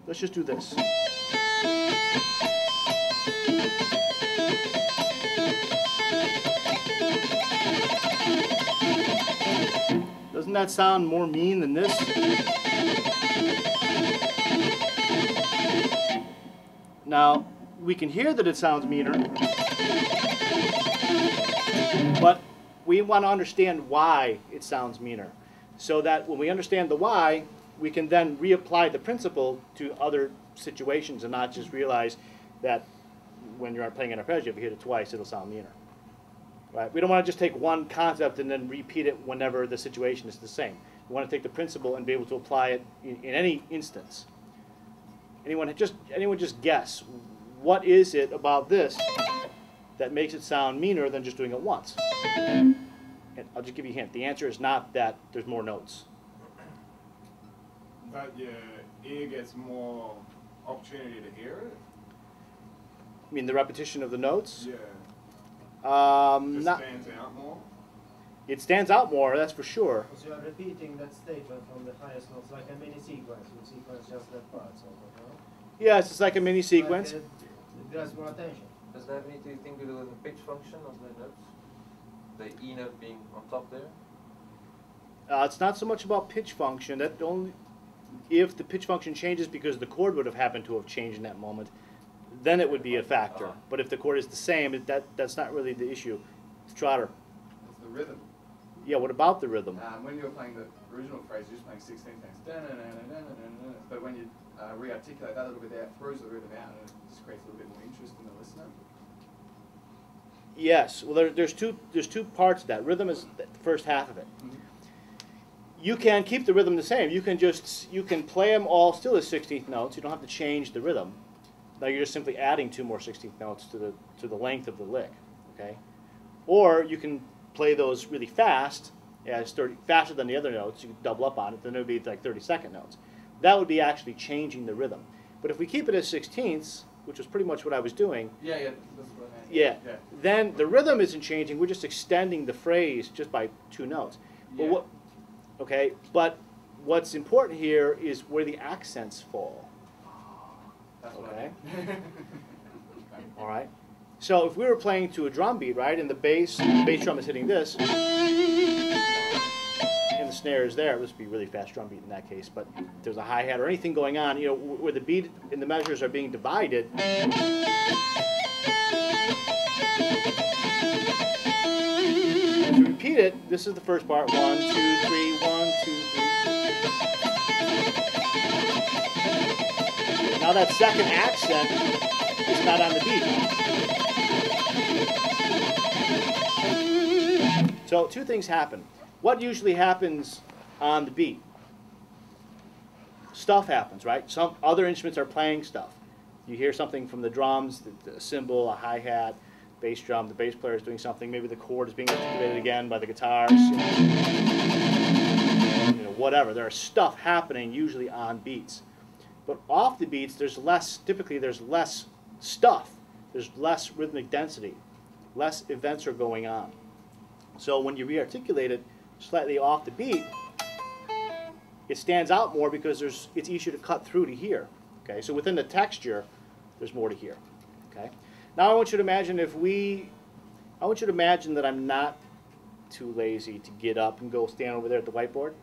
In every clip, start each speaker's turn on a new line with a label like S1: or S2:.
S1: Let's just do this. Doesn't that sound more mean than this? Now, we can hear that it sounds meaner, but we want to understand why it sounds meaner, so that when we understand the why, we can then reapply the principle to other situations and not just realize that when you're playing an arpeggio, if you hit it twice, it'll sound meaner. Right? We don't want to just take one concept and then repeat it whenever the situation is the same. We want to take the principle and be able to apply it in any instance. Anyone just guess, what is it about this that makes it sound meaner than just doing it once? And I'll just give you a hint. The answer is not that there's more notes.
S2: But your ear gets more opportunity to hear it?
S1: I mean, the repetition of the notes?
S2: Yeah.
S1: It
S2: stands out more?
S1: It stands out more, that's for sure.
S3: So you are repeating that statement from the highest notes like a mini sequence. You sequence just that part, sort of, no?
S1: Yes, it's like a mini sequence.
S3: Like, it grabs more attention.
S4: Does that have anything to do with the pitch function of the notes? The E note being on top there?
S1: It's not so much about pitch function. That only if the pitch function changes because the chord would have happened to have changed in that moment, then it would be a factor. But if the chord is the same, that's not really the issue. Trotter.
S5: It's the rhythm.
S1: Yeah, what about the rhythm?
S5: When you're playing the original phrase, you're just playing 16 times. But when you re-articulate that a little bit, that throws the rhythm out, and it just creates a little bit more interest in the listener.
S1: Yes. Well, there's two parts of that. Rhythm is the first half of it.
S5: Mm-hmm.
S1: You can keep the rhythm the same. You can play them all still as 16th notes. You don't have to change the rhythm. Now you're just simply adding 2 more 16th notes to the length of the lick, okay? Or you can play those really fast, faster than the other notes. You can double up on it. Then it would be like 32nd notes. That would be actually changing the rhythm. But if we keep it as 16ths, which was pretty much what I was doing.
S5: Yeah, that's what I meant.
S1: Yeah. Then the rhythm isn't changing. We're just extending the phrase just by 2 notes.
S5: Yeah.
S1: But okay. But what's important here is where the accents fall.
S5: That's what
S1: Okay.
S5: I meant.
S1: All right. So if we were playing to a drum beat, right, and the bass drum is hitting this, and the snare is there, this would be a really fast drum beat in that case. But if there's a hi-hat or anything going on, you know, where the beat and the measures are being divided. As we repeat it, this is the first part. 1, 2, 3, 1, 2, 3. Now that second accent is not on the beat. So 2 things happen. What usually happens on the beat? Stuff happens, right? Some other instruments are playing stuff. You hear something from the drums, the cymbal, a hi-hat, bass drum, the bass player is doing something. Maybe the chord is being articulated again by the guitars. You know, whatever. There are stuff happening usually on beats. But off the beats, typically there's less stuff. There's less rhythmic density. Less events are going on. So when you re-articulate it slightly off the beat, it stands out more because it's easier to cut through to hear. Okay, so within the texture, there's more to hear. Okay, now I want you to imagine that I'm not too lazy to get up and go stand over there at the whiteboard,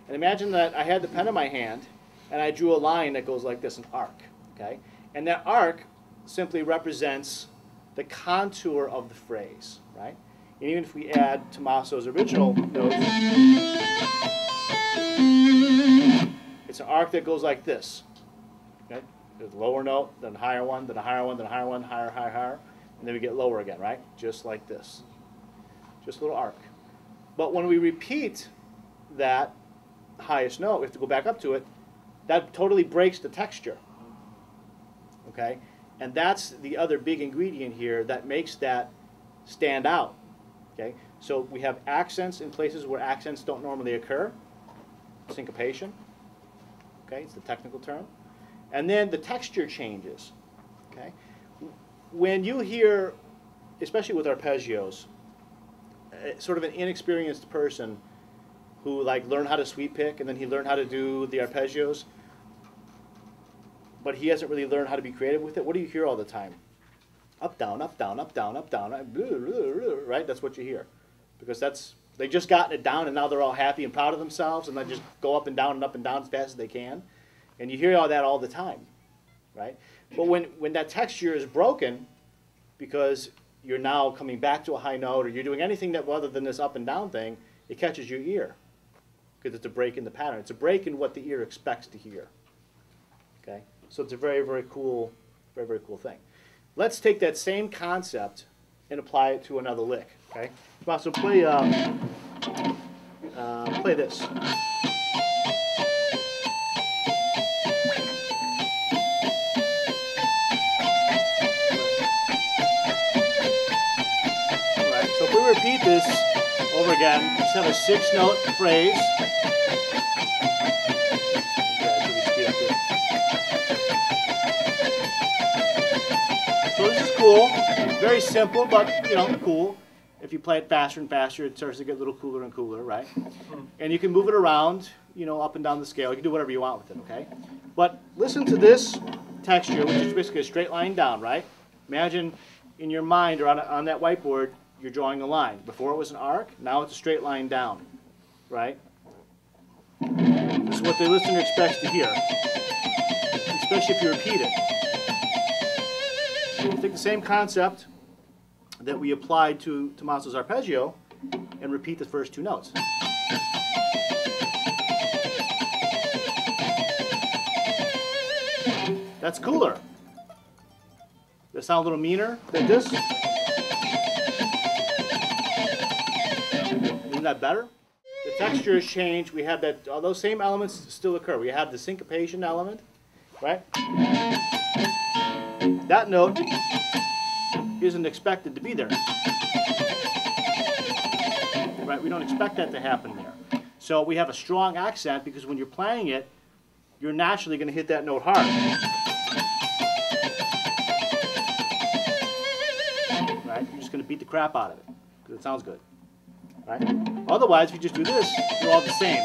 S1: and imagine that I had the pen in my hand and I drew a line that goes like this, an arc. Okay, and that arc simply represents the contour of the phrase, right? And even if we add Tommaso's original note, it's an arc that goes like this. Okay? There's a lower note, then a higher one, then a higher one, then a higher one, higher, higher, higher, and then we get lower again, right? Just like this. Just a little arc. But when we repeat that highest note, we have to go back up to it, that totally breaks the texture. Okay? And that's the other big ingredient here that makes that stand out. Okay? So we have accents in places where accents don't normally occur. Syncopation. Okay? It's the technical term. And then the texture changes. Okay? When you hear, especially with arpeggios, sort of an inexperienced person who like learned how to sweep pick and then he learned how to do the arpeggios, but he hasn't really learned how to be creative with it. What do you hear all the time? Up, down, up, down, up, down, up, down, right? That's what you hear. Because they just gotten it down and now they're all happy and proud of themselves and they just go up and down as fast as they can. And you hear all that all the time, right? But when that texture is broken because you're now coming back to a high note or you're doing anything that other than this up and down thing, it catches your ear because it's a break in the pattern. It's a break in what the ear expects to hear. Okay? So it's a very, very cool thing. Let's take that same concept and apply it to another lick. Okay? So play this. So if we repeat this over again, just have a 6-note phrase. So this is cool, very simple, but cool. If you play it faster and faster, it starts to get a little cooler and cooler, right? And you can move it around, up and down the scale. You can do whatever you want with it, okay? But listen to this texture, which is basically a straight line down, right? Imagine in your mind or on that whiteboard, you're drawing a line. Before it was an arc, now it's a straight line down, right? This is what the listener expects to hear, especially if you repeat it. Take the same concept that we applied to Tommaso's arpeggio and repeat the first 2 notes. That's cooler. Does that sound a little meaner than this? Isn't that better? The texture has changed. We have that, all those same elements still occur. We have the syncopation element, right? That note isn't expected to be there. Right? We don't expect that to happen there. So we have a strong accent because when you're playing it, you're naturally going to hit that note hard. Right? You're just going to beat the crap out of it because it sounds good. Right? Otherwise, if you just do this, you're all the same.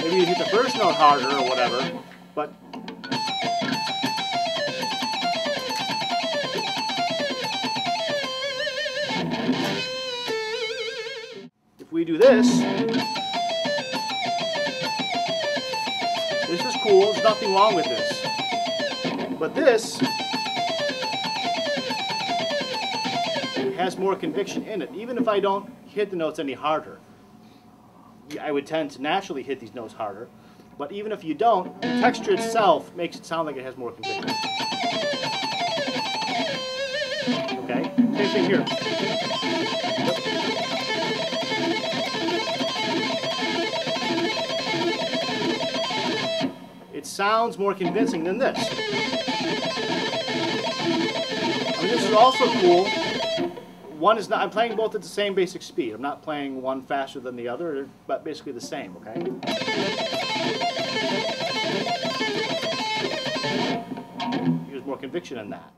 S1: Maybe you hit the first note harder or whatever, but if we do this is cool, there's nothing wrong with this. But this has more conviction in it. Even if I don't hit the notes any harder, I would tend to naturally hit these notes harder. But even if you don't, the texture itself makes it sound like it has more conviction. Okay? Same thing here. It sounds more convincing than this. I mean, this is also cool. One is not, I'm playing both at the same basic speed. I'm not playing one faster than the other, but basically the same, okay? There's more conviction in that.